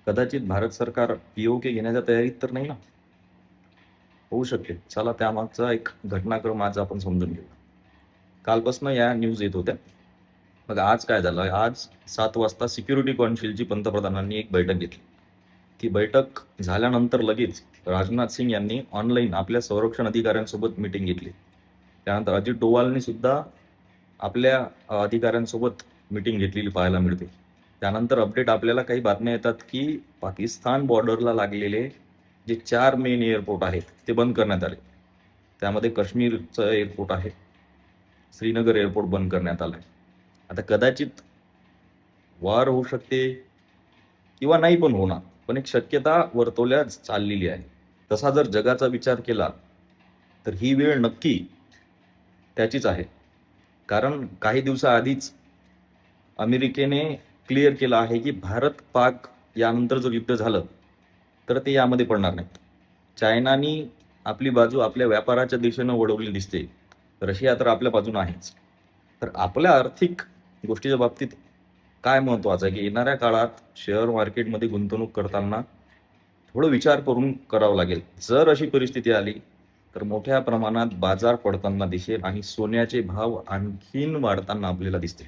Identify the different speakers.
Speaker 1: कदाचित भारत सरकार पीओके घेण्याच्या तयारीत तर नाही ना? होऊ शकेल. चला त्यामागचा एक घटनाक्रम आज आपण समजून घेऊ. कालपासून या न्यूज येत होत्या. मग आज काय झालं? आज 7 वाजता सिक्युरिटी काउन्सिलची पंतप्रधानांनी एक बैठक घेतली. ती बैठक झाल्यानंतर लगेच राजनाथ सिंग यांनी ऑनलाईन आपल्या संरक्षण अधिकाऱ्यांसोबत मीटिंग घेतली. त्यानंतर अजित डोवालनी सुद्धा आपल्या अधिकाऱ्यांसोबत मीटिंग घेतलेली पाहायला मिळते. त्यानंतर अपडेट आपल्याला काही बातम्या येतात की पाकिस्तान बॉर्डरला लागलेले जे 4 मेन एअरपोर्ट आहेत ते बंद करण्यात आले. त्यामध्ये काश्मीरचं एअरपोर्ट आहे, श्रीनगर एअरपोर्ट बंद करण्यात आलंय. आता कदाचित वार होऊ शकते किंवा नाही पण होणार, पण एक शक्यता वर्तवल्या चाललेली आहे. तसा जर जगाचा विचार केला तर ही वेळ नक्की त्याचीच आहे. कारण काही दिवसाआधीच अमेरिकेने क्लिअर केलं आहे की भारत पाक यानंतर जर युद्ध झालं तर ते यामध्ये पडणार नाही. चायनानी आपली बाजू आपल्या व्यापाराच्या दिशेनं वळवली दिसते. रशिया तर आपल्या बाजूने आहेच. तर आपल्या आर्थिक गोष्टीच्या बाबतीत काय महत्वाचं आहे की येणाऱ्या काळात शेअर मार्केटमध्ये गुंतवणूक करताना थोडं विचार करून करावं लागेल. जर अशी परिस्थिती आली तर मोठ्या प्रमाणात बाजार पडताना दिसेल आणि सोन्याचे भाव आणखीन वाढताना आपल्याला दिसतील.